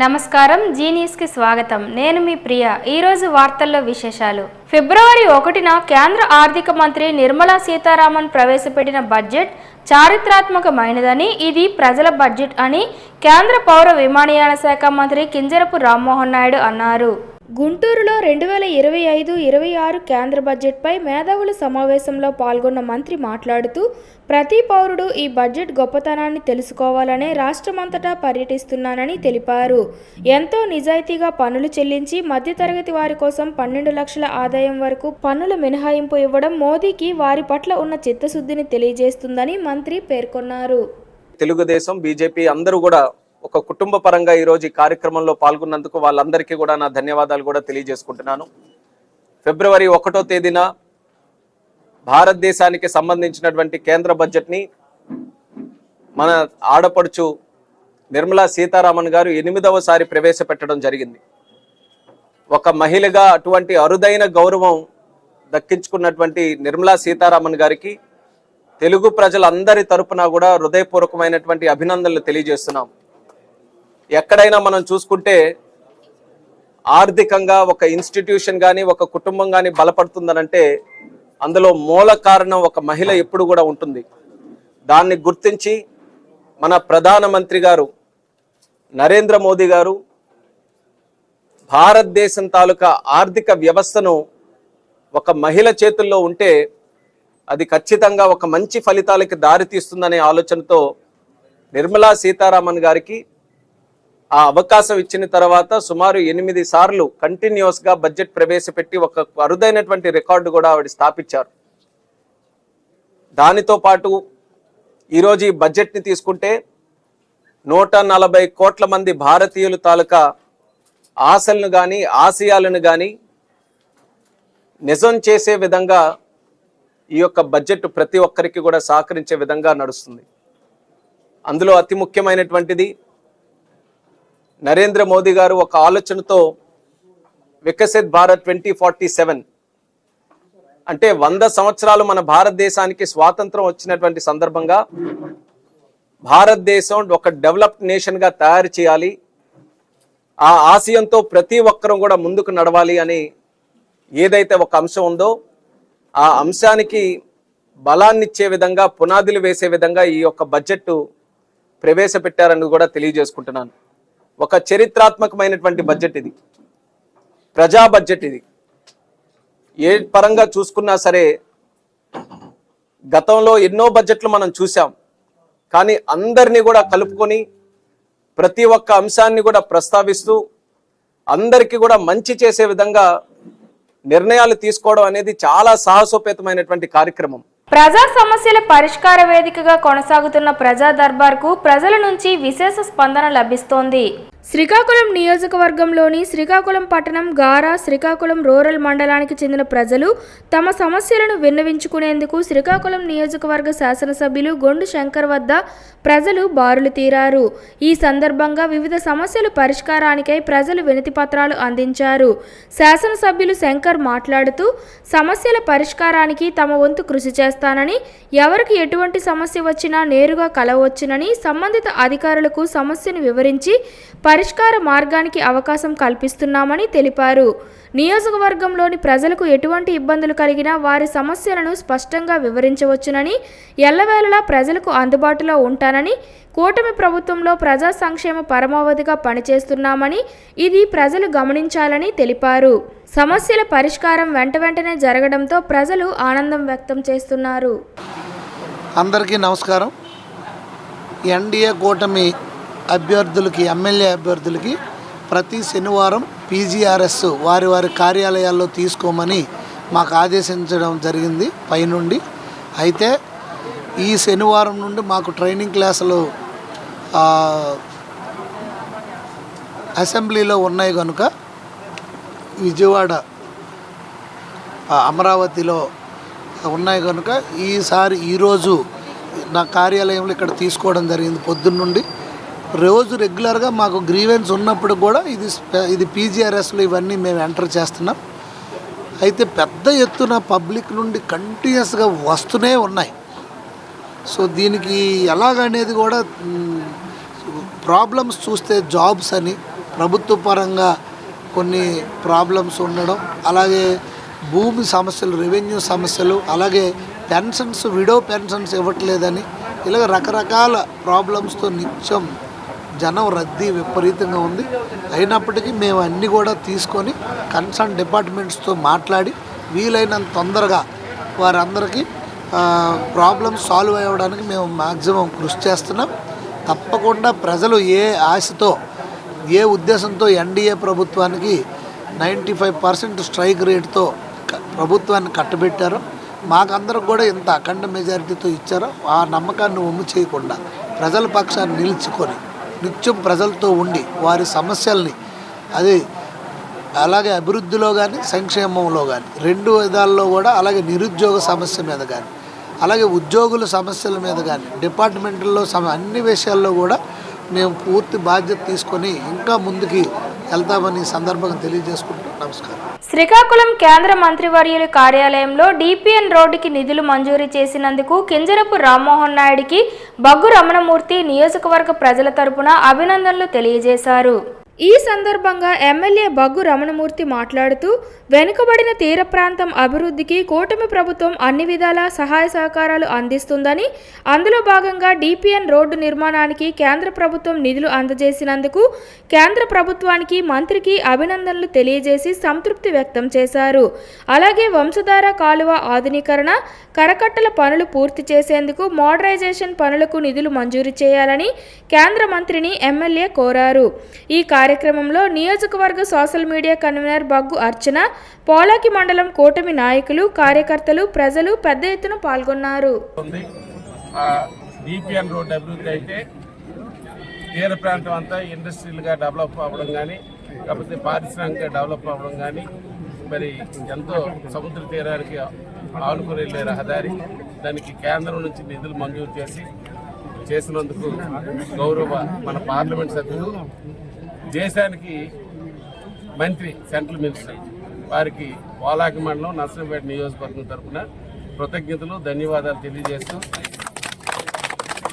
నమస్కారం G news కి స్వాగతం. నేను మీ ప్రియ. ఈ రోజు వార్తల్లో విశేషాలు. ఫిబ్రవరి 1న కేంద్ర ఆర్థిక మంత్రి నిర్మలా సీతారామన్ ప్రవేశపెట్టిన బడ్జెట్ చారిత్రాత్మకమైనదని, ఇది ప్రజల బడ్జెట్ అని కేంద్ర పౌర విమానయాన శాఖ మంత్రి కింజరపు రామ్మోహన్ నాయుడు అన్నారు. గుంటూరులో 2025-26 కేంద్ర బడ్జెట్పై మేధావుల సమావేశంలో పాల్గొన్న మంత్రి మాట్లాడుతూ, ప్రతి పౌరుడు ఈ బడ్జెట్ గొప్పతనాన్ని తెలుసుకోవాలనే రాష్ట్రమంతటా పర్యటిస్తున్నానని తెలిపారు. ఎంతో నిజాయితీగా పన్నులు చెల్లించి మధ్యతరగతి వారి కోసం 12 లక్షల ఆదాయం వరకు పన్నుల మినహాయింపు ఇవ్వడం మోదీకి వారి పట్ల ఉన్న చిత్తశుద్ధిని తెలియజేస్తుందని మంత్రి పేర్కొన్నారు. తెలుగుదేశం, బీజేపీ అందరూ కూడా ఒక కుటుంబ పరంగా ఈరోజు ఈ కార్యక్రమంలో పాల్గొన్నందుకు వాళ్ళందరికీ కూడా నా ధన్యవాదాలు కూడా తెలియజేసుకుంటున్నాను. ఫిబ్రవరి 1వ తేదీన భారతదేశానికి సంబంధించినటువంటి కేంద్ర బడ్జెట్ని మన ఆడపడుచు నిర్మలా సీతారామన్ గారు 8వసారి ప్రవేశపెట్టడం జరిగింది. ఒక మహిళగా అటువంటి అరుదైన గౌరవం దక్కించుకున్నటువంటి నిర్మలా సీతారామన్ గారికి తెలుగు ప్రజలందరి తరపున కూడా హృదయపూర్వకమైనటువంటి అభినందనలు తెలియజేస్తున్నాం. ఎక్కడైనా మనం చూసుకుంటే ఆర్థికంగా ఒక ఇన్స్టిట్యూషన్ కానీ ఒక కుటుంబం కానీ బలపడుతుందనంటే అందులో మూల కారణం ఒక మహిళ ఎప్పుడు కూడా ఉంటుంది. దాన్ని గుర్తించి మన ప్రధానమంత్రి గారు నరేంద్ర మోదీ గారు భారతదేశం తాలూకా ఆర్థిక వ్యవస్థను ఒక మహిళ చేతుల్లో ఉంటే అది ఖచ్చితంగా ఒక మంచి ఫలితాలకి దారితీస్తుందనే ఆలోచనతో నిర్మలా సీతారామన్ గారికి ఆ అవకాశం ఇచ్చిన తర్వాత సుమారు 8 సార్లు కంటిన్యూస్గా బడ్జెట్ ప్రవేశపెట్టి ఒక అరుదైనటువంటి రికార్డు కూడా ఆవిడ స్థాపించారు. దానితో పాటు ఈరోజు ఈ బడ్జెట్ని తీసుకుంటే 140 కోట్ల మంది భారతీయుల తాలూకా ఆశలను కానీ ఆశయాలను కానీ నిజం చేసే విధంగా ఈ యొక్క బడ్జెట్ ప్రతి ఒక్కరికి కూడా సహకరించే విధంగా నడుస్తుంది. అందులో అతి ముఖ్యమైనటువంటిది నరేంద్ర మోదీ గారు ఒక ఆలోచనతో వికసిత్ భారత్ 2047 అంటే 100 సంవత్సరాలు మన భారతదేశానికి స్వాతంత్రం వచ్చినటువంటి సందర్భంగా భారతదేశం ఒక డెవలప్డ్ నేషన్గా తయారు చేయాలి, ఆ ఆశయంతో ప్రతి ఒక్కరూ కూడా ముందుకు నడవాలి అని ఏదైతే ఒక అంశం ఉందో ఆ అంశానికి బలాన్నిచ్చే విధంగా పునాదులు వేసే విధంగా ఈ యొక్క బడ్జెట్ ప్రవేశపెట్టారని కూడా తెలియజేసుకుంటున్నాను. ఒక చరిత్రాత్మకమైనటువంటి బడ్జెట్ ఇది, ప్రజా బడ్జెట్ ఇది. ఏ పరంగా చూసుకున్నా సరే గతంలో ఎన్నో బడ్జెట్లు మనం చూసాం, కానీ అందరినీ కూడా కలుపుకొని ప్రతి ఒక్క అంశాన్ని కూడా ప్రస్తావిస్తూ అందరికీ కూడా మంచి చేసే విధంగా నిర్ణయాలు తీసుకోవడం అనేది చాలా సాహసోపేతమైనటువంటి కార్యక్రమం. ప్రజా సమస్యల పరిష్కార వేదికగా కొనసాగుతున్న ప్రజా దర్బార్కు ప్రజల నుంచి విశేష స్పందన లభిస్తోంది. శ్రీకాకుళం నియోజకవర్గంలోని శ్రీకాకుళం పట్టణం, గారా, శ్రీకాకుళం రూరల్ మండలానికి చెందిన ప్రజలు తమ సమస్యలను విన్నవించుకునేందుకు శ్రీకాకుళం నియోజకవర్గ శాసనసభ్యులు గొండు శంకర్ వద్ద ప్రజలు బారులు తీరారు. ఈ సందర్భంగా వివిధ సమస్యల పరిష్కారానికై ప్రజలు వినతి పత్రాలు అందించారు. శాసనసభ్యులు శంకర్ మాట్లాడుతూ, సమస్యల పరిష్కారానికి తమ వంతు కృషి చేస్తానని, ఎవరికి ఎటువంటి సమస్య వచ్చినా నేరుగా కలవచ్చునని, సంబంధిత అధికారులకు సమస్యను వివరించి పరిష్కార మార్గానికి అవకాశం కల్పిస్తున్నామని తెలిపారు. నియోజకవర్గంలోని ప్రజలకు ఎటువంటి ఇబ్బందులు కలిగినా వారి సమస్యలను స్పష్టంగా వివరించవచ్చునని, ఎల్లవేళలా ప్రజలకు అందుబాటులో ఉంటానని, కూటమి ప్రభుత్వంలో ప్రజా సంక్షేమ పరమావధిగా పనిచేస్తున్నామని, ఇది ప్రజలు గమనించాలని తెలిపారు. సమస్యల పరిష్కారం వెంటనే జరగడంతో ప్రజలు ఆనందం వ్యక్తం చేస్తున్నారు. అందరికీ నమస్కారం. ఎన్డీఏ కూటమి అభ్యర్థులకి, ఎమ్మెల్యే అభ్యర్థులకి ప్రతి శనివారం పీజీఆర్ఎస్ వారి వారి కార్యాలయాల్లో తీసుకోమని మాకు ఆదేశించడం జరిగింది పైనుండి. అయితే ఈ శనివారం నుండి మాకు ట్రైనింగ్ క్లాసులు అసెంబ్లీలో ఉన్నాయి కనుక విజయవాడ, అమరావతిలో ఉన్నాయి కనుక ఈరోజు నా కార్యాలయంలో ఇక్కడ తీసుకోవడం జరిగింది. పొద్దున్నుండి రోజు రెగ్యులర్గా మాకు గ్రీవెన్స్ ఉన్నప్పుడు కూడా ఇది పీజీఆర్ఎస్లో ఇవన్నీ మేము ఎంటర్ చేస్తున్నాం. అయితే పెద్ద ఎత్తున పబ్లిక్ నుండి కంటిన్యూస్గా వస్తూనే ఉన్నాయి. సో దీనికి ఎలాగనేది కూడా ప్రాబ్లమ్స్ చూస్తే జాబ్స్ అని, ప్రభుత్వ పరంగా కొన్ని ప్రాబ్లమ్స్ ఉండడం, అలాగే భూమి సమస్యలు, రెవెన్యూ సమస్యలు, అలాగే పెన్షన్స్, విడో పెన్షన్స్ ఇవ్వట్లేదని, ఇలాగ రకరకాల ప్రాబ్లమ్స్తో నిత్యం జనం రద్దీ విపరీతంగా ఉంది. అయినప్పటికీ మేము అన్నీ కూడా తీసుకొని కన్సర్న్ డిపార్ట్మెంట్స్తో మాట్లాడి వీలైనంత తొందరగా వారందరికీ ప్రాబ్లమ్స్ సాల్వ్ అవ్వడానికి మేము మ్యాక్సిమం కృషి చేస్తున్నాం. తప్పకుండా ప్రజలు ఏ ఆశతో, ఏ ఉద్దేశంతో ఎన్డీఏ ప్రభుత్వానికి 95% స్ట్రైక్ రేట్తో ప్రభుత్వాన్ని కట్టబెట్టారో, మాకందరికి కూడా ఇంత అఖండ మెజారిటీతో ఇచ్చారో ఆ నమ్మకాన్ని ఒమ్ము చేయకుండా ప్రజల పక్షాన్ని నిలుచుకొని నిత్యం ప్రజలతో ఉండి వారి సమస్యల్ని, అది అలాగే అభివృద్ధిలో కానీ సంక్షేమంలో కానీ రెండు విధాల్లో కూడా, అలాగే నిరుద్యోగ సమస్య మీద కానీ, అలాగే ఉద్యోగుల సమస్యల మీద కానీ, డిపార్ట్మెంట్లో అన్ని విషయాల్లో కూడా మేము పూర్తి బాధ్యత తీసుకొని ఇంకా ముందుకి వెళ్తామని సందర్భంగా తెలియజేసుకుంటూ నమస్కారం. శ్రీకాకుళం కేంద్ర మంత్రివర్యుల కార్యాలయంలో డిపిఎన్ రోడ్డుకి నిధులు మంజూరు చేసినందుకు కింజరపు రామ్మోహన్ నాయుడికి బగ్గు రమణమూర్తి నియోజకవర్గ ప్రజల తరపున అభినందనలు తెలియజేశారు. ఈ సందర్భంగా ఎమ్మెల్యే బగ్గు రమణమూర్తి మాట్లాడుతూ, వెనుకబడిన తీర ప్రాంతం అభివృద్ధికి కూటమి ప్రభుత్వం అన్ని విధాల సహాయ సహకారాలు అందిస్తుందని, అందులో భాగంగా డిపిఎన్ రోడ్డు నిర్మాణానికి కేంద్ర ప్రభుత్వం నిధులు అందజేసినందుకు కేంద్ర ప్రభుత్వానికి, మంత్రికి అభినందనలు తెలియజేసి సంతృప్తి వ్యక్తం చేశారు. అలాగే వంశధార కాలువ ఆధునీకరణ, కరకట్టల పనులు పూర్తి చేసేందుకు మోడరైజేషన్ పనులకు నిధులు మంజూరు చేయాలని కేంద్ర మంత్రిని ఎమ్మెల్యే కోరారు. ఈ కార్యక్రమంలో నియోజకవర్గ సోషల్ మీడియా కన్వీనర్ బగ్గు అర్చన, పోలాకి మండలం కూటమి నాయకులు, కార్యకర్తలు, ప్రజలు పెద్ద ఎత్తున పాల్గొన్నారు. డిపిఎన్ రోడ్ అభివృద్ధి అయితే తీర ప్రాంతం అంతా ఇండస్ట్రియల్గా డెవలప్ అవ్వడం కానీ, కాకపోతే పారిశ్రామిక డెవలప్ అవ్వడం కానీ, మరి ఎంతో సముద్ర తీరానికి ఆనుకుని వెళ్ళే రహదారి, దానికి కేంద్రం నుంచి నిధులు మంజూరు చేసినందుకు గౌరవ మన పార్లమెంట్ సభ్యులు, దేశానికి మంత్రి, సెంట్రల్ మినిస్టర్ వారికి పోలాకి మండలం నర్సంపేట నియోజకవర్గం తరఫున కృతజ్ఞతలు, ధన్యవాదాలు తెలియజేస్తూ,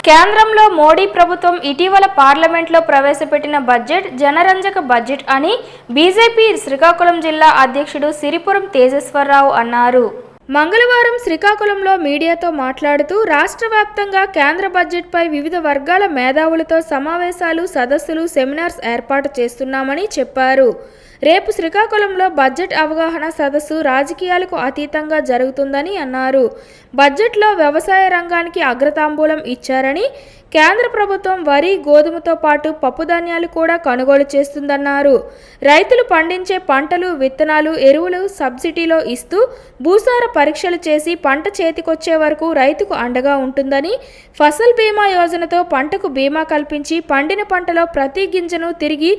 కేంద్రంలో మోడీ ప్రభుత్వం ఇటీవల పార్లమెంట్లో ప్రవేశపెట్టిన బడ్జెట్ జనరంజక బడ్జెట్ అని బీజేపీ శ్రీకాకుళం జిల్లా అధ్యక్షుడు సిరిపురం తేజేశ్వరరావు అన్నారు. మంగళవారం శ్రీకాకుళంలో మీడియాతో మాట్లాడుతూ, రాష్ట్ర వ్యాప్తంగా కేంద్ర బడ్జెట్పై వివిధ వర్గాల మేధావులతో సమావేశాలు, సదస్సులు, సెమినార్స్ ఏర్పాటు చేస్తున్నామని చెప్పారు. రేపు శ్రీకాకుళంలో బడ్జెట్ అవగాహన సదస్సు రాజకీయాలకు అతీతంగా జరుగుతుందని అన్నారు. బడ్జెట్లో వ్యవసాయ రంగానికి అగ్రతాంబూలం ఇచ్చారని, కేంద్ర ప్రభుత్వం వరి, గోధుమతో పాటు పప్పుధాన్యాలు కూడా కొనుగోలు చేస్తుందన్నారు. రైతులు పండించే పంటలు, విత్తనాలు, ఎరువులు సబ్సిడీలో ఇస్తూ భూసార పరీక్షలు చేసి పంట చేతికొచ్చే వరకు రైతుకు అండగా ఉంటుందని, ఫసల్ బీమా యోజనతో పంటకు బీమా కల్పించి పండిన పంటలో ప్రతి గింజను తిరిగి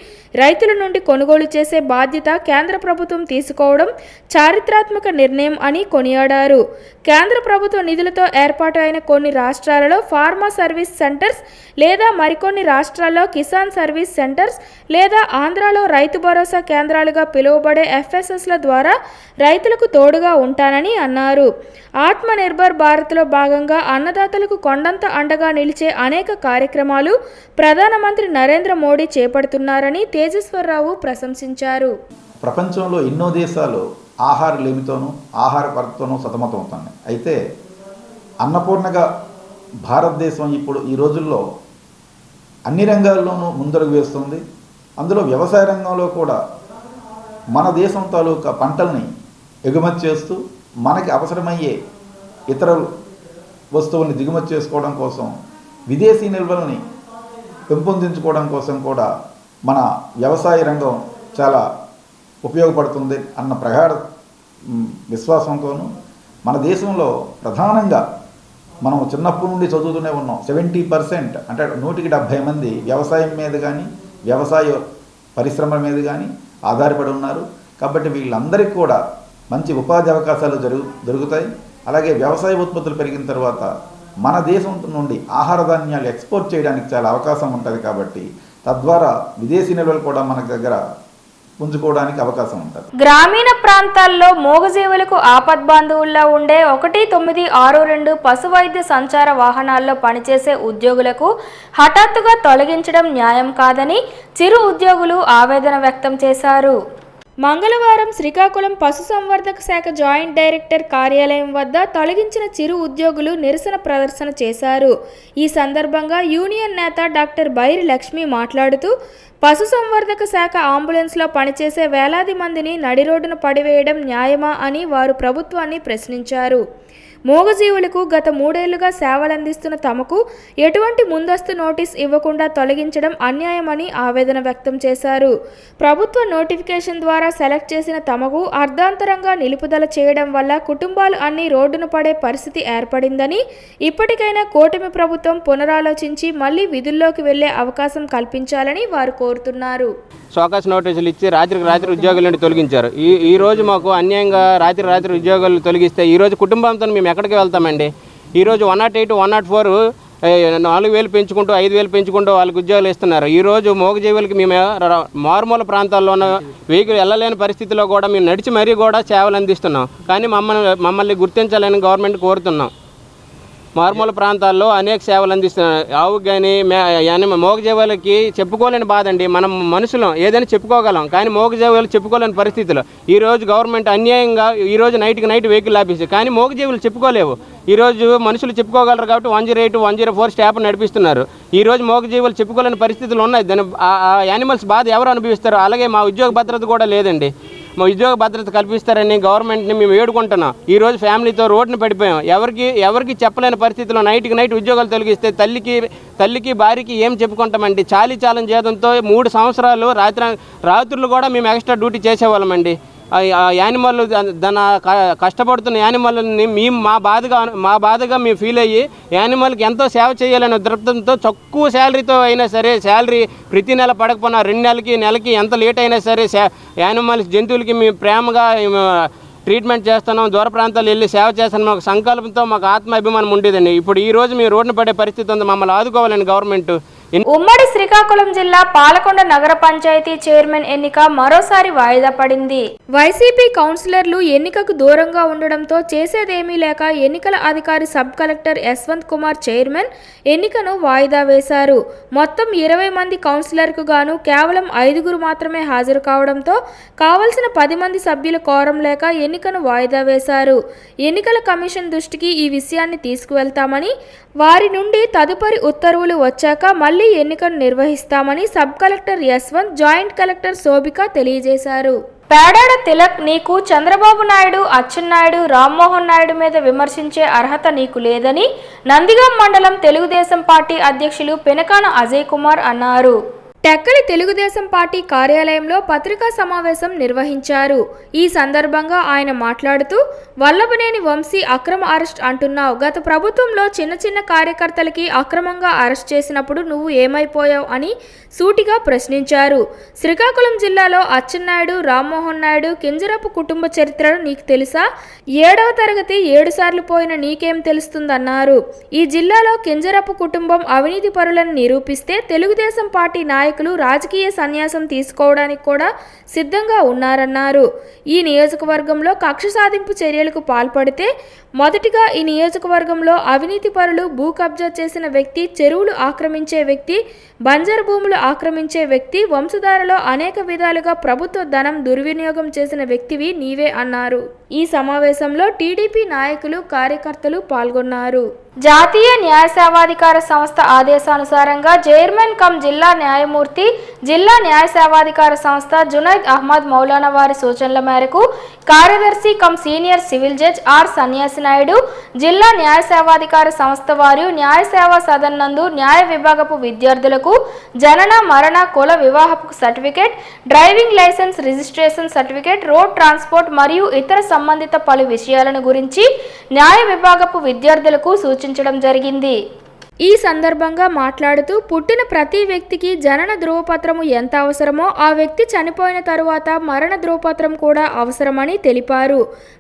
రైతుల నుండి కొనుగోలు చేసే బాధ్యత కేంద్ర ప్రభుత్వం తీసుకోవడం చారిత్రాత్మక నిర్ణయం అని కొనియాడారు. కేంద్ర ప్రభుత్వ నిధులతో ఏర్పాటు అయిన కొన్ని రాష్ట్రాలలో ఫార్మా సర్వీస్ సెంటర్స్ లేదా మరికొన్ని రాష్ట్రాల్లో కిసాన్ సర్వీస్ సెంటర్స్ లేదా ఆంధ్రాలో రైతు భరోసా కేంద్రాలుగా పిలువబడే ఎఫ్ఎస్ఎస్ల ద్వారా రైతులకు తోడుగా ఉంటానని అన్నారు. ఆత్మ నిర్భర్ భారత్లో భాగంగా అన్నదాతలకు కొండంత అండగా నిలిచే అనేక కార్యక్రమాలు ప్రధానమంత్రి నరేంద్ర మోడీ చేపడుతున్నారని తేజేశ్వరరావు ప్రశంసించారు. ప్రపంచంలో ఎన్నో దేశాలు ఆహార లేమితోనూ ఆహార కొరతతోనూ సతమతమవుతున్నాయి. అయితే అన్నపూర్ణగా భారతదేశం ఇప్పుడు ఈ రోజుల్లో అన్ని రంగాల్లోనూ ముందడుగు వేస్తుంది. అందులో వ్యవసాయ రంగంలో కూడా మన దేశం తాలూకా పంటల్ని ఎగుమతి చేస్తూ మనకి అవసరమయ్యే ఇతర వస్తువుల్ని దిగుమతి చేసుకోవడం కోసం, విదేశీ నిల్వల్ని పెంపొందించుకోవడం కోసం కూడా మన వ్యవసాయ రంగం చాలా ఉపయోగపడుతుంది అన్న ప్రగాఢ విశ్వాసంతోనూ మన దేశంలో ప్రధానంగా మనం చిన్నప్పటి నుండి చదువుతూనే ఉన్నాం. 70% అంటే 170 మంది వ్యవసాయం మీద కానీ వ్యవసాయ పరిశ్రమల మీద కానీ ఆధారపడి ఉన్నారు. కాబట్టి వీళ్ళందరికీ కూడా మంచి ఉపాధి అవకాశాలు జరుగుతాయి. అలాగే వ్యవసాయ ఉత్పత్తులు పెరిగిన తర్వాత మన దేశం నుండి ఆహార ధాన్యాలు ఎక్స్పోర్ట్ చేయడానికి చాలా అవకాశం ఉంటుంది. కాబట్టి తద్వారా విదేశీ నిల్వలు కూడా మన దగ్గర పుంజుకోవడానికి అవకాశం ఉంటుంది. గ్రామీణ ప్రాంతాల్లో మూగజీవులకు ఆపద్బాంధవుల్లో ఉండే 1962 పశు వైద్య సంచార వాహనాల్లో పనిచేసే ఉద్యోగులకు హఠాత్తుగా తొలగించడం న్యాయం కాదని చిరు ఉద్యోగులు ఆవేదన వ్యక్తం చేశారు. మంగళవారం శ్రీకాకుళం పశుసంవర్ధక శాఖ జాయింట్ డైరెక్టర్ కార్యాలయం వద్ద తొలగించిన చిరు ఉద్యోగులు నిరసన ప్రదర్శన చేశారు. ఈ సందర్భంగా యూనియన్ నేత డాక్టర్ బైరి లక్ష్మి మాట్లాడుతూ పశుసంవర్ధక శాఖ అంబులెన్స్లో పనిచేసే వేలాది మందిని నడి రోడ్డున పడివేయడం న్యాయమా అని వారు ప్రభుత్వాన్ని ప్రశ్నించారు. మూగజీవులకు గత 3 ఏళ్లుగా సేవలందిస్తున్న తమకు ఎటువంటి ముందస్తు నోటీస్ ఇవ్వకుండా తొలగించడం అన్యాయమని ఆవేదన వ్యక్తం చేశారు. ప్రభుత్వ నోటిఫికేషన్ ద్వారా సెలెక్ట్ చేసిన తమకు అర్ధాంతరంగా నిలుపుదల చేయడం వల్ల కుటుంబాలు అన్ని రోడ్డున పడే పరిస్థితి ఏర్పడిందని, ఇప్పటికైనా కూటమి ప్రభుత్వం పునరాలోచించి మళ్లీ విధుల్లోకి వెళ్లే అవకాశం కల్పించాలని వారు కోరుతున్నారు. షోకాస్ నోటీసులు ఇచ్చి రాత్రి ఉద్యోగుల నుండి తొలగించారు. ఈ రోజు మాకు అన్యాయంగా రాత్రి ఉద్యోగులు తొలగిస్తే ఈరోజు కుటుంబంతో మేము ఎక్కడికి వెళ్తామండి? ఈరోజు 108, 104 4,000 పెంచుకుంటూ 5,000 పెంచుకుంటూ వాళ్ళకి ఉద్యోగాలు ఇస్తున్నారు. ఈరోజు మూగజీవులకి మేము మారుమూల ప్రాంతాల్లో ఉన్న వెహికల్ వెళ్ళలేని పరిస్థితిలో కూడా మేము నడిచి మరీ కూడా సేవలు అందిస్తున్నాం. కానీ మమ్మల్ని గుర్తించాలని గవర్నమెంట్ కోరుతున్నాం. మారుమూల ప్రాంతాల్లో అనేక సేవలు అందిస్తున్నారు. ఆవుకి కానీ మూగజీవులకి చెప్పుకోలేని బాధ అండి. మనం మనుషులం, ఏదైనా చెప్పుకోగలం, కానీ మూగజీవులు చెప్పుకోలేని పరిస్థితులు. ఈరోజు గవర్నమెంట్ అన్యాయంగా ఈరోజు నైట్ వెహికల్ ఆపేసి, కానీ మూగజీవులు చెప్పుకోలేవు. ఈరోజు మనుషులు చెప్పుకోగలరు కాబట్టి 108, 104 స్టాఫ్ నడిపిస్తున్నారు. ఈరోజు మూగజీవులు చెప్పుకోలేని పరిస్థితులు ఉన్నాయి. దాని ఆ యానిమల్స్ బాధ ఎవరు అనుభవిస్తారు? అలాగే మా ఉద్యోగ భద్రత కూడా లేదండి. మా ఉద్యోగ భద్రత కల్పిస్తారని గవర్నమెంట్ని మేము వేడుకుంటున్నాం. ఈరోజు ఫ్యామిలీతో రోడ్డున పడిపోయాం. ఎవరికి చెప్పలేని పరిస్థితిలో నైట్ ఉద్యోగాలు తొలగిస్తే తల్లికి భార్యకి ఏం చెప్పుకుంటామండి? చాలీ జీతంతో 3 సంవత్సరాలు రాత్రులు కూడా మేము ఎక్స్ట్రా డ్యూటీ చేసేవాళ్ళమండి. యానిమల్ దాని కష్టపడుతున్న యానిమల్ని మేము మా బాధగా మేము ఫీల్ అయ్యి యానిమల్కి ఎంతో సేవ చేయాలనే దృక్పథంతో తక్కువ శాలరీతో అయినా సరే, శాలరీ ప్రతి నెల పడకపోయినా 2 నెలకి ఎంత లేట్ అయినా సరే యానిమల్స్ జంతువులకి మేము ప్రేమగా ట్రీట్మెంట్ చేస్తున్నాం. దూర ప్రాంతాలు వెళ్ళి సేవ చేస్తున్నాం. ఒక సంకల్పంతో మాకు ఆత్మాభిమానం ఉండేదండి. ఇప్పుడు ఈరోజు మేము రోడ్డున పడే పరిస్థితి ఉంది. మమ్మల్ని ఆదుకోవాలని గవర్నమెంట్. ఉమ్మడి శ్రీకాకుళం జిల్లా పాలకొండ నగర పంచాయతీ చైర్మన్ ఎన్నిక మరోసారి వాయిదా పడింది. వైసీపీ కౌన్సిలర్లు ఎన్నికకు దూరంగా ఉండడంతో చేసేదేమీ లేక ఎన్నికల అధికారి sub collector Yashwant Kumar chairman ఎన్నికను వాయిదా వేశారు. మొత్తం 20 మంది కౌన్సిలర్కు గాను కేవలం 5 మాత్రమే హాజరు కావడంతో కావలసిన 10 మంది సభ్యుల కోరం లేక ఎన్నికను వాయిదా వేశారు. ఎన్నికల కమిషన్ దృష్టికి ఈ విషయాన్ని తీసుకువెళ్తామని, వారి నుండి తదుపరి ఉత్తర్వులు వచ్చాక మళ్లీ ఎన్నికను నిర్వహిస్తామని sub collector Yashwant, joint collector Shobhika తెలియజేశారు. పేడాడ తిలక్, నీకు చంద్రబాబు నాయుడు, అచ్చెన్నాయుడు, రామ్మోహన్ నాయుడు మీద విమర్శించే అర్హత నీకు లేదని నందిగాం మండలం తెలుగుదేశం పార్టీ అధ్యక్షులు పెనకాన అజయ్ కుమార్ అన్నారు. టెక్కలి తెలుగుదేశం పార్టీ కార్యాలయంలో పత్రికా సమావేశం నిర్వహించారు. ఈ సందర్భంగా ఆయన మాట్లాడుతూ, వల్లభనేని వంశీ అక్రమ అరెస్ట్ అంటున్నావు. గత ప్రభుత్వంలో చిన్న కార్యకర్తలకి అక్రమంగా అరెస్ట్ చేసినప్పుడు నువ్వు ఏమైపోయావు అని సూటిగా ప్రశ్నించారు. శ్రీకాకుళం జిల్లాలో అచ్చెన్నాయుడు, రామ్మోహన్ నాయుడు, కింజరపు కుటుంబ చరిత్రను నీకు తెలుసా? 7వ తరగతి 7 సార్లు పోయిన నీకేం తెలుస్తుందన్నారు. ఈ జిల్లాలో కింజరపు కుటుంబం అవినీతి పరులను నిరూపిస్తే తెలుగుదేశం పార్టీ నాయకులు రాజకీయ సన్యాసం తీసుకోవడానికి కూడా సిద్ధంగా ఉన్నారన్నారు. ఈ నియోజకవర్గంలో కక్ష సాధింపు చర్యలకు పాల్పడితే మొదటిగా ఈ నియోజకవర్గంలో అవినీతి పరులు, భూ కబ్జా చేసిన వ్యక్తి, చెరువులు ఆక్రమించే వ్యక్తి, బంజరు భూములు ఆక్రమించే వ్యక్తి, వంశధారలో అనేక విధాలుగా ప్రభుత్వ ధనం దుర్వినియోగం చేసిన వ్యక్తివి నీవే అన్నారు. ఈ సమావేశంలో టీడీపీ నాయకులు, కార్యకర్తలు పాల్గొన్నారు. జాతీయ న్యాయ సేవాధికార సంస్థ ఆదేశానుసారంగా చైర్మన్ కమ్ జిల్లా న్యాయమూర్తి, జిల్లా న్యాయ సేవాధికార సంస్థ జునైద్ అహ్మద్ మౌలానా వారి సూచనల మేరకు కార్యదర్శి cum senior civil judge R Sanyasi Naidu, జిల్లా న్యాయ సేవాధికార సంస్థ వారు న్యాయ సేవా సదన్ నందు న్యాయ విభాగపు విద్యార్థులకు జనన, మరణ, కుల వివాహపు certificate, driving licence registration certificate, road transport మరియు ఇతర సంబంధిత పలు విషయాలను గురించి న్యాయ విభాగపు విద్యార్థులకు సూచించడం జరిగింది. ఈ సందర్భంగా మాట్లాడుతూ, పుట్టిన ప్రతి వ్యక్తికి జనన ధృవపత్రము ఎంత అవసరమో ఆ వ్యక్తి చనిపోయిన తరువాత మరణ ధృవపత్రం కూడా అవసరమని తెలిపారు.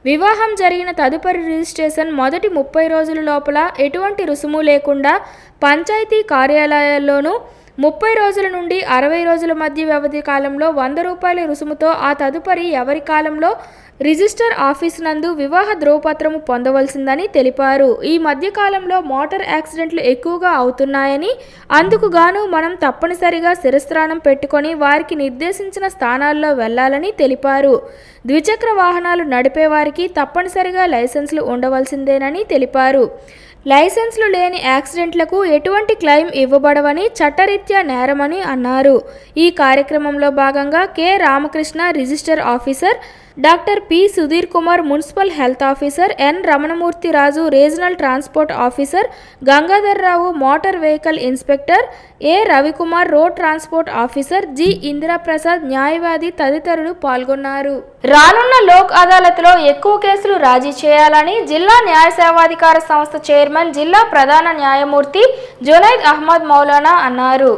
వివాహం జరిగిన తదుపరి రిజిస్ట్రేషన్ మొదటి 30 రోజుల లోపల ఎటువంటి రుసుము లేకుండా పంచాయతీ కార్యాలయాల్లోనూ 30 రోజుల నుండి 60 రోజుల మధ్య వ్యవధి కాలంలో 100 రూపాయల రుసుముతో ఆ తదుపరి ఎవరి కాలంలో రిజిస్టర్ ఆఫీస్ నందు వివాహ ధ్రువపత్రము పొందవలసిందని తెలిపారు. ఈ మధ్య కాలంలో మోటార్ యాక్సిడెంట్లు ఎక్కువగా అవుతున్నాయని, అందుకు గాను మనం తప్పనిసరిగా శిరస్త్రాణం పెట్టుకొని వారికి నిర్దేశించిన స్థానాల్లో వెళ్లాలని తెలిపారు. ద్విచక్ర వాహనాలు నడిపే వారికి తప్పనిసరిగా లైసెన్సులు ఉండవలసిందేనని తెలిపారు. లైసెన్సులు లేని యాక్సిడెంట్లకు ఎటువంటి క్లెయిమ్ ఇవ్వబడవని, చట్టరీత్యా నేరమని అన్నారు. ఈ కార్యక్రమంలో భాగంగా K Ramakrishna register officer, doctor P Sudheer Kumar municipal health officer, N Ramanamurthy Raju regional transport officer, Gangadhar Rao motor vehicle inspector, A Ravikumar road transport officer, G Indiraprasad న్యాయవాది తదితరులు పాల్గొన్నారు. రానున్న లోక్ అదాలత్లో ఎక్కువ కేసులు రాజీ చేయాలని జిల్లా న్యాయ సేవాధికార సంస్థ చైర్మన్, జిల్లా ప్రధాన న్యాయమూర్తి జునైద్ అహ్మద్ మౌలానా అన్నారు.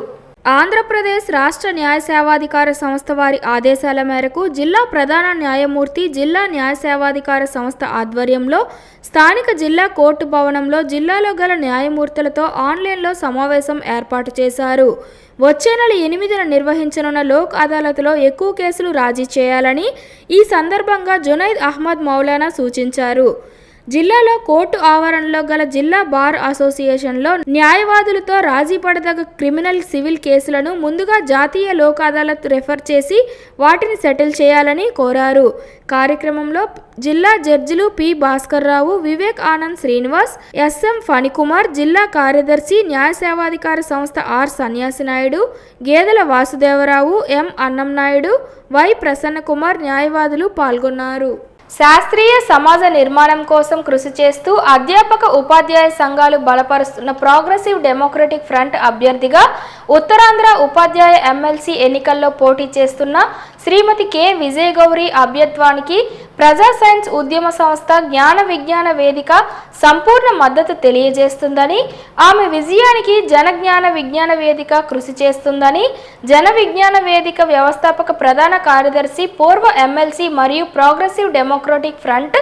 ఆంధ్రప్రదేశ్ రాష్ట్ర న్యాయ సేవాధికార సంస్థ వారి ఆదేశాల మేరకు జిల్లా ప్రధాన న్యాయమూర్తి, జిల్లా న్యాయ సేవాధికార సంస్థ ఆధ్వర్యంలో స్థానిక జిల్లా కోర్టు భవనంలో జిల్లాలో గల న్యాయమూర్తులతో ఆన్లైన్లో సమావేశం ఏర్పాటు చేశారు. వచ్చే నెల 8న నిర్వహించనున్న లోక్ అదాలత్లో ఎక్కువ కేసులు రాజీ చేయాలని ఈ సందర్భంగా జునైద్ అహ్మద్ మౌలానా సూచించారు. జిల్లాలో కోర్టు ఆవరణలో గల జిల్లా బార్ అసోసియేషన్లో న్యాయవాదులతో రాజీ పడదగ క్రిమినల్, సివిల్ కేసులను ముందుగా జాతీయ లోక్ అదాలత్ రెఫర్ చేసి వాటిని సెటిల్ చేయాలని కోరారు. కార్యక్రమంలో జిల్లా జడ్జిలు పి భాస్కర్ రావు, వివేక్ ఆనంద్ శ్రీనివాస్, ఎస్ఎం ఫణికుమార్, జిల్లా కార్యదర్శి న్యాయ సేవాధికార సంస్థ ఆర్ సన్యాసి నాయుడు, గేదెల వాసుదేవరావు, ఎం అన్నం నాయుడు, వై ప్రసన్న కుమార్ న్యాయవాదులు పాల్గొన్నారు. శాస్త్రీయ సమాజ నిర్మాణం కోసం కృషి చేస్తూ అధ్యాపక ఉపాధ్యాయ సంఘాలు బలపరుస్తున్న ప్రోగ్రెసివ్ డెమోక్రటిక్ ఫ్రంట్ అభ్యర్థిగా ఉత్తరాంధ్ర ఉపాధ్యాయ ఎమ్మెల్సీ ఎన్నికల్లో పోటీ చేస్తున్న శ్రీమతి కె విజయగౌరి అభ్యర్థానికి ప్రజా సైన్స్ ఉద్యమ సంస్థ జ్ఞాన విజ్ఞాన వేదిక సంపూర్ణ మద్దతు తెలియజేస్తుందని, ఆమె విజయానికి జన జ్ఞాన విజ్ఞాన వేదిక కృషి చేస్తుందని జన విజ్ఞాన వేదిక వ్యవస్థాపక ప్రధాన కార్యదర్శి, పూర్వ ఎమ్మెల్సీ మరియు progressive democratic front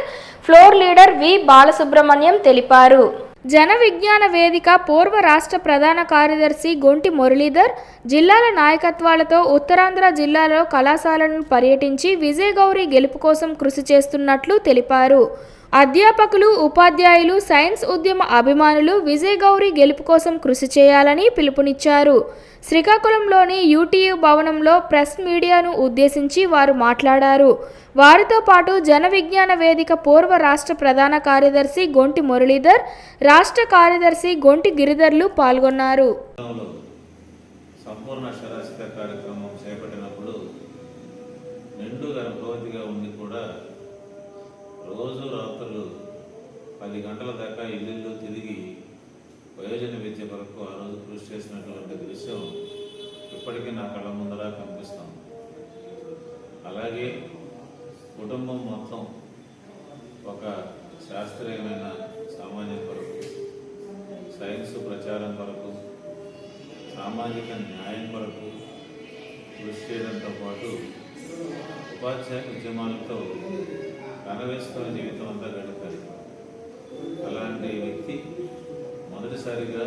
floor leader V Balasubrahmanyam తెలిపారు. జన విజ్ఞాన వేదిక పూర్వ రాష్ట్ర ప్రధాన కార్యదర్శి గొంటి మురళీధర్ జిల్లాల నాయకత్వాలతో ఉత్తరాంధ్ర జిల్లాలో కళాశాలను పర్యటించి విజయగౌరి గెలుపు కోసం కృషి చేస్తున్నట్లు తెలిపారు. అధ్యాపకులు, ఉపాధ్యాయులు, సైన్స్ ఉద్యమ అభిమానులు విజయగౌరి గెలుపు కోసం కృషి చేయాలని పిలుపునిచ్చారు. శ్రీకాకుళంలోని యూటీయూ భవనంలో ప్రెస్ మీడియాను ఉద్దేశించి వారు మాట్లాడారు. వారితో పాటు జన విజ్ఞాన వేదిక పూర్వ రాష్ట్ర ప్రధాన కార్యదర్శి గొంటి మురళీధర్, రాష్ట్ర కార్యదర్శి గొంటి గిరిధర్లు పాల్గొన్నారు. సంపూర్ణ అక్షరాస్యత కార్యక్రమం చేపట్టినప్పుడు నిండు గర్భవతిగా ఉండి కూడా రోజు రాత్రులు 10 గంటల దాకా ఇల్లు తిరిగి వయోజన విద్య వరకు ఆ రోజు కృషి చేసినటువంటి దృశ్యం ఇప్పటికీ నా కళ్ళ ముందర కనిపిస్తాం. అలాగే కుటుంబం మొత్తం ఒక శాస్త్రీయమైన సామాన్య కొరకు, సైన్స్ ప్రచారం కొరకు, సామాజిక న్యాయం కొరకు కృషి చేయడంతో పాటు ఉపాధ్యాయ ఉద్యమాలతో కనవేసుకునే జీవితం అంతా గడిపారు. అలాంటి వ్యక్తి మొదటిసారిగా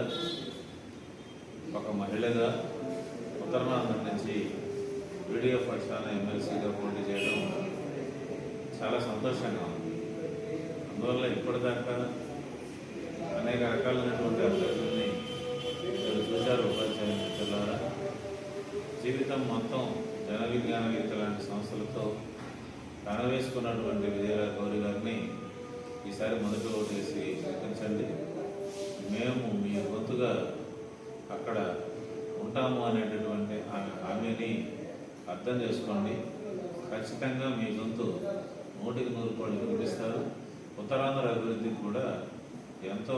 ఒక మహిళగా ఉత్తరాంధ్ర నుంచి వీడియో పక్షాన ఎమ్మెల్సీగా పోటీ చేయడం చాలా సంతోషంగా ఉంది. అందువల్ల ఇప్పటిదాకా అనేక రకాలైనటువంటి అభ్యర్థుల్ని మీరు చూశారు. ఉపాధ్యాయ మిత్రులారా, జీవితం మొత్తం జన విజ్ఞాన వేదిక లాంటి సంస్థలతో కనవేసుకున్నటువంటి విజయగౌరి గారిని ఈసారి మొదటి ఓటు వేసి గెలిపించండి. మేము మీ గొంతుగా అక్కడ ఉంటాము అనేటటువంటి హామీని అర్థం చేసుకోండి. ఖచ్చితంగా మీ గొంతు 100% వినిపిస్తారు. ఉత్తరాంధ్ర అభివృద్ధికి కూడా ఎంతో.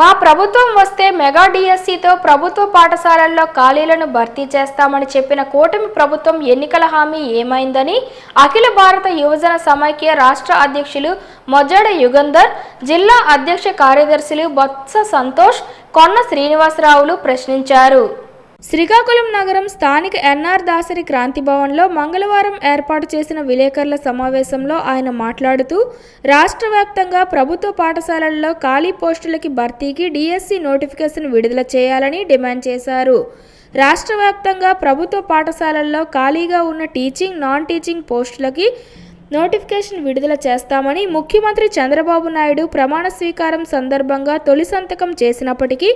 మా ప్రభుత్వం వస్తే మెగా డిఎస్సితో ప్రభుత్వ పాఠశాలల్లో ఖాళీలను భర్తీ చేస్తామని చెప్పిన కూటమి ప్రభుత్వం ఎన్నికల హామీ ఏమైందని అఖిల భారత యువజన సమైక్య రాష్ట్ర అధ్యక్షులు మొజ్జడ యుగంధర్, జిల్లా అధ్యక్ష కార్యదర్శులు బొత్స సంతోష్, కొన్న శ్రీనివాసరావులు ప్రశ్నించారు. శ్రీకాకుళం నగరం స్థానిక ఎన్ఆర్ దాసరి క్రాంతి భవన్లో మంగళవారం ఏర్పాటు చేసిన విలేకరుల సమావేశంలో ఆయన మాట్లాడుతూ, రాష్ట్ర వ్యాప్తంగా ప్రభుత్వ పాఠశాలల్లో ఖాళీ పోస్టులకి భర్తీకి డిఎస్సి నోటిఫికేషన్ విడుదల చేయాలని డిమాండ్ చేశారు. రాష్ట్ర వ్యాప్తంగా ప్రభుత్వ పాఠశాలల్లో ఖాళీగా ఉన్న టీచింగ్, నాన్ టీచింగ్ పోస్టులకి నోటిఫికేషన్ విడుదల చేస్తామని ముఖ్యమంత్రి చంద్రబాబు నాయుడు ప్రమాణ స్వీకారం సందర్భంగా తొలి సంతకం చేసినప్పటికీ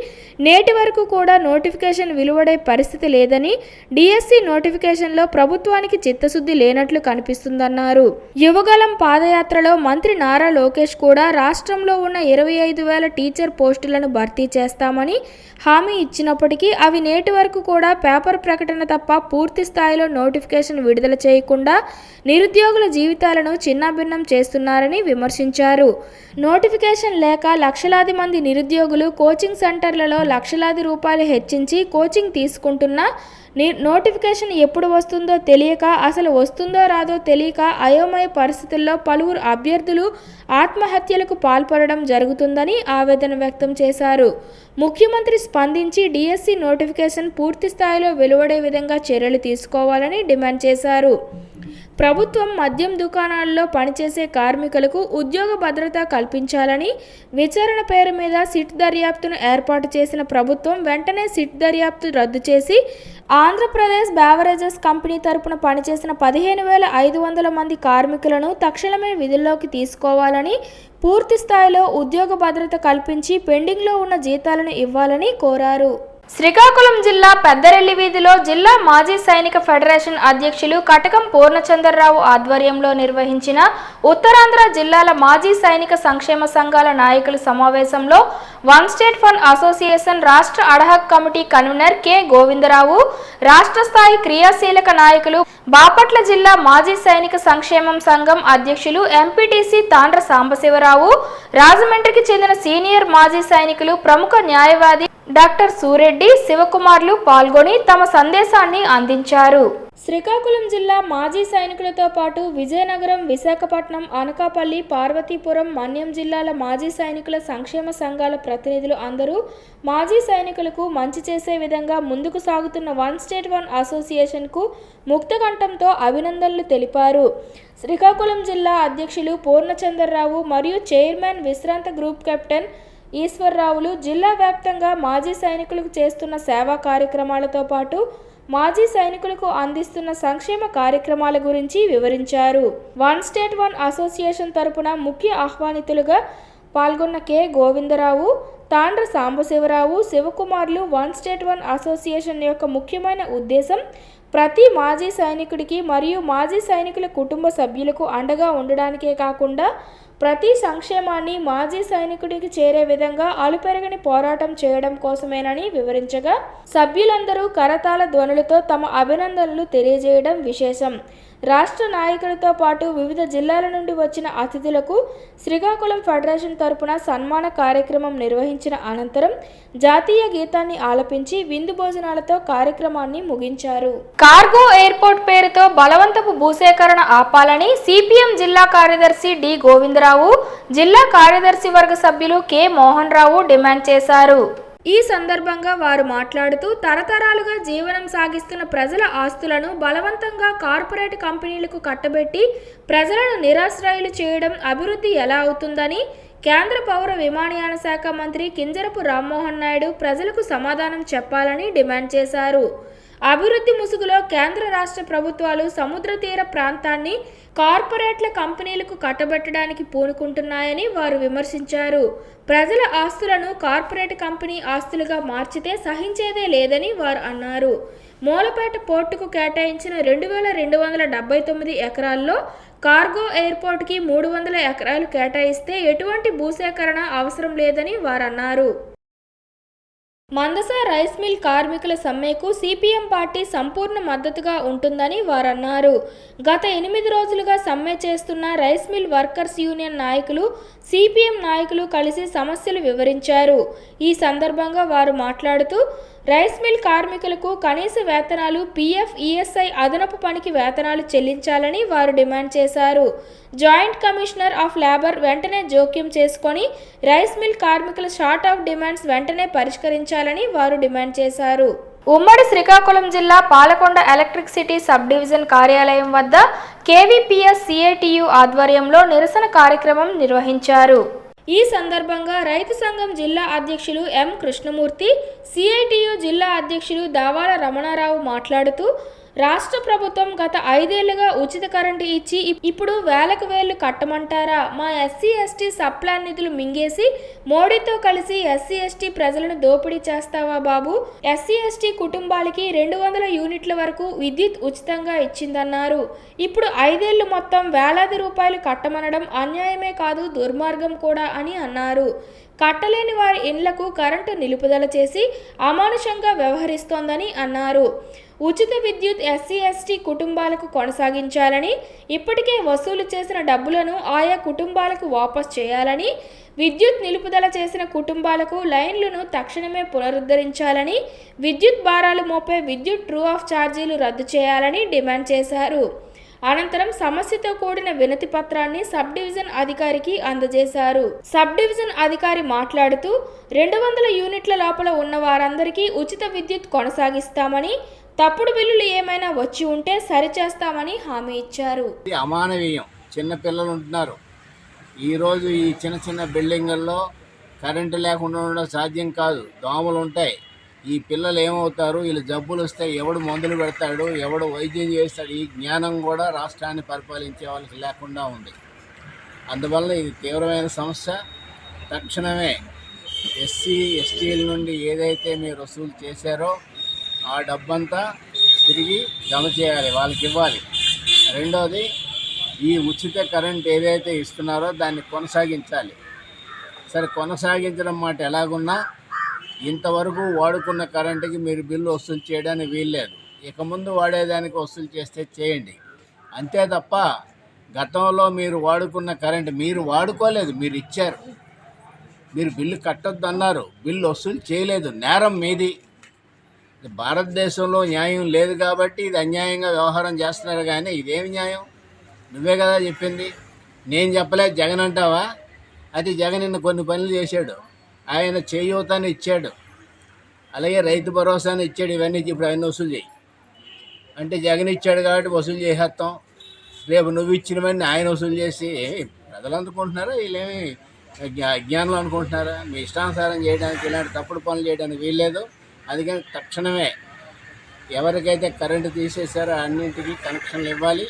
నేటి వరకు కూడా నోటిఫికేషన్ వెలువడే పరిస్థితి లేదని, డిఎస్సి నోటిఫికేషన్లో ప్రభుత్వానికి చిత్తశుద్ధి లేనట్లు కనిపిస్తుందన్నారు. యువగలం పాదయాత్రలో మంత్రి నారా లోకేష్ కూడా రాష్ట్రంలో ఉన్న 25,000 టీచర్ పోస్టులను భర్తీ చేస్తామని హామీ ఇచ్చినప్పటికీ అవి నేటి వరకు కూడా పేపర్ ప్రకటన తప్ప పూర్తి స్థాయిలో నోటిఫికేషన్ విడుదల చేయకుండా నిరుద్యోగుల జీవితాలను చిన్నాభిన్నం చేస్తున్నారని విమర్శించారు. నోటిఫికేషన్ లేక లక్షలాది మంది నిరుద్యోగులు కోచింగ్ సెంటర్లలో లక్షలాది రూపాయలు హెచ్చించి కోచింగ్ తీసుకుంటున్నా నోటిఫికేషన్ ఎప్పుడు వస్తుందో తెలియక, అసలు వస్తుందో రాదో తెలియక అయోమయ పరిస్థితుల్లో పలువురు అభ్యర్థులు ఆత్మహత్యలకు పాల్పడడం జరుగుతుందని ఆవేదన వ్యక్తం చేశారు. ముఖ్యమంత్రి స్పందించి డిఎస్సి నోటిఫికేషన్ పూర్తి స్థాయిలో వెలువడే విధంగా చర్యలు తీసుకోవాలని డిమాండ్ చేశారు. ప్రభుత్వం మద్యం దుకాణాల్లో పనిచేసే కార్మికులకు ఉద్యోగ భద్రత కల్పించాలని, విచారణ పేరు మీద సిట్ దర్యాప్తును ఏర్పాటు చేసిన ప్రభుత్వం వెంటనే సిట్ దర్యాప్తు రద్దు చేసి ఆంధ్రప్రదేశ్ బెవరేజెస్ కంపెనీ తరపున పనిచేసిన 15,500 మంది కార్మికులను తక్షణమే విధుల్లోకి తీసుకోవాలని, పూర్తి స్థాయిలో ఉద్యోగ భద్రత కల్పించి పెండింగ్లో ఉన్న జీతాలను ఇవ్వాలని కోరారు. శ్రీకాకుళం జిల్లా పెద్దరెల్లి వీధిలో జిల్లా మాజీ సైనిక ఫెడరేషన్ అధ్యక్షులు కటకం పూర్ణచంద్రరావు ఆధ్వర్యంలో నిర్వహించిన ఉత్తరాంధ్ర జిల్లాల మాజీ సైనిక సంక్షేమ సంఘాల నాయకుల సమావేశంలో వన్ స్టేట్ ఫండ్ అసోసియేషన్ రాష్ట్ర ad hoc committee convener K Govindarao, రాష్ట్ర స్థాయి క్రియాశీలక నాయకులు బాపట్ల జిల్లా మాజీ సైనిక సంక్షేమం సంఘం అధ్యక్షులు ఎంపీటీసీ తాండ్ర సాంబశివరావు, రాజమండ్రికి చెందిన సీనియర్ మాజీ సైనికులు ప్రముఖ న్యాయవాది డాక్టర్ సూరెడ్డి, శివకుమార్లు పాల్గొని తమ సందేశాన్ని అందించారు. శ్రీకాకుళం జిల్లా మాజీ సైనికులతో పాటు విజయనగరం, విశాఖపట్నం, అనకాపల్లి, పార్వతీపురం, మన్యం జిల్లాల మాజీ సైనికుల సంక్షేమ సంఘాల ప్రతినిధులు అందరూ మాజీ సైనికులకు మంచి చేసే విధంగా ముందుకు సాగుతున్న వన్ స్టేట్ వన్ అసోసియేషన్కు ముక్తకంఠంతో అభినందనలు తెలిపారు. శ్రీకాకుళం జిల్లా అధ్యక్షులు పూర్ణచంద్రరావు మరియు చైర్మన్ విశ్రాంత గ్రూప్ కెప్టెన్ ఈశ్వర్రావులు జిల్లా వ్యాప్తంగా మాజీ సైనికులకు చేస్తున్న సేవా కార్యక్రమాలతో పాటు మాజీ సైనికులకు అందిస్తున్న సంక్షేమ కార్యక్రమాల గురించి వివరించారు. వన్ స్టేట్ వన్ అసోసియేషన్ తరపున ముఖ్య ఆహ్వానితులుగా పాల్గొన్న కె గోవిందరావు, తాండ్ర సాంబశివరావు, శివకుమార్లు వన్ స్టేట్ వన్ అసోసియేషన్ యొక్క ముఖ్యమైన ఉద్దేశం ప్రతి మాజీ సైనికుడికి మరియు మాజీ సైనికుల కుటుంబ సభ్యులకు అండగా ఉండడానికే కాకుండా ప్రతి సంక్షేమాన్ని మాజీ సైనికుడికి చేరే విధంగా అలుపెరగని పోరాటం చేయడం కోసమేనని వివరించగా సభ్యులందరూ కరతాళ ధ్వనులతో తమ అభినందనలు తెలియజేయడం విశేషం. రాష్ట్ర నాయకులతో పాటు వివిధ జిల్లాల నుండి వచ్చిన అతిథులకు శ్రీకాకుళం ఫెడరేషన్ తరపున సన్మాన కార్యక్రమం నిర్వహించిన అనంతరం జాతీయ గీతాన్ని ఆలపించి విందు భోజనాలతో కార్యక్రమాన్ని ముగించారు. కార్గో ఎయిర్పోర్ట్ పేరుతో బలవంతపు భూసేకరణ ఆపాలని సిపిఎం జిల్లా కార్యదర్శి డి గోవిందరావు, జిల్లా కార్యదర్శి వర్గ సభ్యులు కె మోహన్ రావు డిమాండ్ చేశారు. ఈ సందర్భంగా వారు మాట్లాడుతూ తరతరాలుగా జీవనం సాగిస్తున్న ప్రజల ఆస్తులను బలవంతంగా కార్పొరేట్ కంపెనీలకు కట్టబెట్టి ప్రజలను నిరాశ్రయులు చేయడం అభివృద్ధి ఎలా అవుతుందని కేంద్ర పౌర విమానయాన శాఖ మంత్రి కింజరపు రామ్మోహన్ నాయుడు ప్రజలకు సమాధానం చెప్పాలని డిమాండ్ చేశారు. అభివృద్ధి ముసుగులో కేంద్ర రాష్ట్ర ప్రభుత్వాలు సముద్ర తీర ప్రాంతాన్ని కార్పొరేట్ల కంపెనీలకు కట్టబెట్టడానికి పూనుకుంటున్నాయని వారు విమర్శించారు. ప్రజల ఆస్తులను కార్పొరేట్ కంపెనీ ఆస్తులుగా మార్చితే సహించేదే లేదని వారు అన్నారు. మూలపేట పోర్టుకు కేటాయించిన 2,279 ఎకరాల్లో కార్గో ఎయిర్పోర్ట్కి 300 ఎకరాలు కేటాయిస్తే ఎటువంటి భూసేకరణ అవసరం లేదని వారు అన్నారు. మందస రైస్ మిల్ కార్మికుల సమ్మెకు సిపిఎం పార్టీ సంపూర్ణ మద్దతుగా ఉంటుందని వారన్నారు. గత 8 రోజులుగా సమ్మె చేస్తున్న రైస్ మిల్ వర్కర్స్ యూనియన్ నాయకులు, సిపిఎం నాయకులు కలిసి సమస్యలు వివరించారు. ఈ సందర్భంగా వారు మాట్లాడుతూ రైస్ మిల్ కార్మికులకు కనీస వేతనాలు, పిఎఫ్, ఈఎస్ఐ అదనపు పనికి వేతనాలు చెల్లించాలని వారు డిమాండ్ చేశారు. జాయింట్ కమిషనర్ ఆఫ్ లేబర్ వెంటనే జోక్యం చేసుకొని రైస్ మిల్ కార్మికుల షార్ట్ ఆఫ్ డిమాండ్స్ వెంటనే పరిష్కరించాలని వారు డిమాండ్ చేశారు. ఉమ్మడి శ్రీకాకుళం జిల్లా Palakonda electric city sub division కార్యాలయం వద్ద కేవీపీఎస్ సిఐటియు ఆధ్వర్యంలో నిరసన కార్యక్రమం నిర్వహించారు. ఈ సందర్భంగా రైతు సంఘం జిల్లా అధ్యక్షులు ఎం కృష్ణమూర్తి, సిఐటియు జిల్లా అధ్యక్షులు దావాల రమణారావు మాట్లాడుతూ రాష్ట్ర ప్రభుత్వం గత 5 ఏళ్లుగా ఉచిత కరెంటు ఇచ్చి ఇప్పుడు వేలకు వేలు కట్టమంటారా? మా ఎస్సీ ఎస్టీ సప్లాన్ నిధులు మింగేసి మోడీతో కలిసి ఎస్సీ ఎస్టీ ప్రజలను దోపిడీ చేస్తావా బాబు? ఎస్సీ ఎస్టీ కుటుంబాలకి 200 యూనిట్ల వరకు విద్యుత్ ఉచితంగా ఇచ్చిందన్నారు. ఇప్పుడు 5 ఏళ్లు మొత్తం వేలాది రూపాయలు కట్టమనడం అన్యాయమే కాదు, దుర్మార్గం కూడా అని అన్నారు. కట్టలేని వారి ఇండ్లకు కరెంటు నిలుపుదల చేసి అమానుషంగా వ్యవహరిస్తోందని అన్నారు. ఉచిత విద్యుత్ ఎస్సీ ఎస్టీ కుటుంబాలకు కొనసాగించాలని, ఇప్పటికే వసూలు చేసిన డబ్బులను ఆయా కుటుంబాలకు వాపస్ చేయాలని, విద్యుత్ నిలుపుదల చేసిన కుటుంబాలకు లైన్లను తక్షణమే పునరుద్ధరించాలని, విద్యుత్ భారాలు మోపే విద్యుత్ ట్రూ ఆఫ్ ఛార్జీలు రద్దు చేయాలని డిమాండ్ చేశారు. అనంతరం సమస్యతో కూడిన వినతి పత్రాన్ని సబ్ డివిజన్ అధికారికి అందజేశారు. సబ్ డివిజన్ అధికారి మాట్లాడుతూ 200 యూనిట్ల లోపల ఉన్న వారందరికీ ఉచిత విద్యుత్ కొనసాగిస్తామని, తప్పుడు బిల్లులు ఏమైనా వచ్చి ఉంటే సరిచేస్తామని హామీ ఇచ్చారు. అమానవీయం. చిన్న పిల్లలు ఉంటున్నారు. ఈరోజు ఈ చిన్న చిన్న బిల్డింగుల్లో కరెంటు లేకుండా ఉండడం సాధ్యం కాదు. దోమలు ఉంటాయి. ఈ పిల్లలు ఏమవుతారు, వీళ్ళు జబ్బులు వస్తాయి, ఎవడు మందులు పెడతాడు, ఎవడు వైద్యం చేస్తాడు, ఈ జ్ఞానం కూడా రాష్ట్రాన్ని పరిపాలించే వాళ్ళకి లేకుండా ఉంది. అందువల్ల ఇది తీవ్రమైన సమస్య. తక్షణమే ఎస్సీ ఎస్టీల నుండి ఏదైతే మీరు వసూలు చేశారో ఆ డబ్బంతా తిరిగి జమ చేయాలి, వాళ్ళకి ఇవ్వాలి. రెండోది, ఈ ఉచిత కరెంట్ ఏదైతే ఇస్తున్నారో దాన్ని కొనసాగించాలి. సరే, కొనసాగించడం మాట ఎలాగున్నా ఇంతవరకు వాడుకున్న కరెంటుకి మీరు బిల్లు వసూలు చేయడానికి వీల్లేదు. ఇక ముందు వాడేదానికి వసూలు చేస్తే చేయండి. అంతే తప్ప గతంలో మీరు వాడుకున్న కరెంటు మీరు వాడుకోలేదు, మీరు ఇచ్చారు. మీరు బిల్లు కట్టొద్దు అన్నారు, బిల్లు వసూలు చేయలేదు, నేరం మీది. భారతదేశంలో న్యాయం లేదు కాబట్టి ఇది అన్యాయంగా వ్యవహారం చేస్తున్నారు. కానీ ఇదేమి న్యాయం? నువ్వే కదా చెప్పింది, నేను చెప్పలేదు. జగన్ అంటావా? అది జగన్ నిన్న కొన్ని పనులు చేశాడు. ఆయన చేయూతని ఇచ్చాడు, అలాగే రైతు భరోసాని ఇచ్చాడు. ఇవన్నీ ఇప్పుడు ఆయన వసూలు చేయి అంటే జగన్ ఇచ్చాడు కాబట్టి వసూలు చేసేస్తాం. రేపు నువ్వు ఇచ్చినవన్నీ ఆయన వసూలు చేసి ప్రజలు అనుకుంటున్నారా? వీళ్ళేమి అజ్ఞానులు అనుకుంటున్నారా? మీ ఇష్టానుసారం చేయడానికి, ఇలాంటి తప్పుడు పనులు చేయడానికి వీల్లేదు. అందుకని తక్షణమే ఎవరికైతే కరెంటు తీసేశారో అన్నింటికి కనెక్షన్లు ఇవ్వాలి,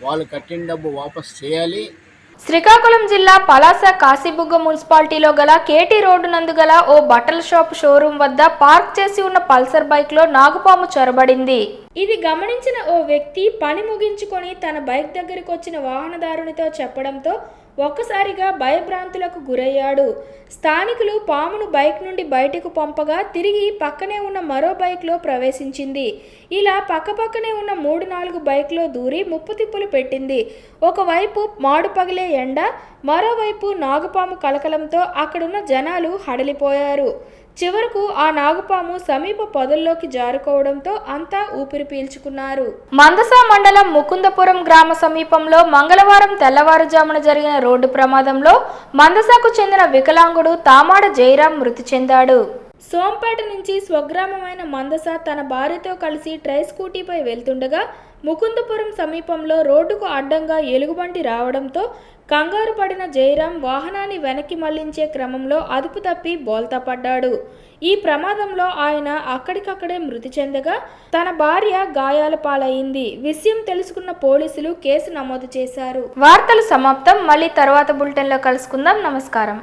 వాళ్ళు కట్టిన డబ్బు వాపస్ చేయాలి. శ్రీకాకుళం జిల్లా పలాస కాశీబుగ్గ మున్సిపాలిటీలో గల కేటీ రోడ్డు నందు గల ఓ బట్టల షాప్ షోరూం వద్ద పార్క్ చేసి ఉన్న పల్సర్ బైక్ లో నాగుపాము చొరబడింది. ఇది గమనించిన ఓ వ్యక్తి పని ముగించుకొని తన బైక్ దగ్గరికి వచ్చిన వాహనదారునితో చెప్పడంతో ఒక్కసారిగా భయభ్రాంతులకు గురయ్యాడు. స్థానికులు పామును బైక్ నుండి బయటకు పంపగా తిరిగి పక్కనే ఉన్న మరో బైక్లో ప్రవేశించింది. ఇలా పక్కపక్కనే ఉన్న 3-4 బైక్లో దూరి ముప్పు తిప్పులు పెట్టింది. ఒకవైపు మాడు పగిలే ఎండ, మరోవైపు నాగుపాము కలకలంతో అక్కడున్న జనాలు హడలిపోయారు. చివరకు ఆ నాగుపాము సమీప పొదల్లోకి జారుకోవడంతో అంతా ఊపిరి పీల్చుకున్నారు. మందస మండలం ముకుందపురం గ్రామ సమీపంలో మంగళవారం తెల్లవారుజామున జరిగిన రోడ్డు ప్రమాదంలో మందసకు చెందిన వికలాంగుడు తామాడ జయరాం మృతి చెందాడు. సోంపేట నుంచి స్వగ్రామమైన మందస తన భార్యతో కలిసి ట్రై స్కూటీపై వెళ్తుండగా ముకుందపురం సమీపంలో రోడ్డుకు అడ్డంగా ఎలుగుబంటి రావడంతో కంగారు పడిన జయరాం వాహనాన్ని వెనక్కి మళ్లించే క్రమంలో అదుపు తప్పి బోల్తా పడ్డాడు. ఈ ప్రమాదంలో ఆయన అక్కడికక్కడే మృతి చెందగా తన భార్య గాయాల పాలైంది. విషయం తెలుసుకున్న పోలీసులు కేసు నమోదు చేశారు. వార్తలు సమాప్తం. మళ్ళీ తర్వాత బులెటిన్లో కలుసుకుందాం. నమస్కారం.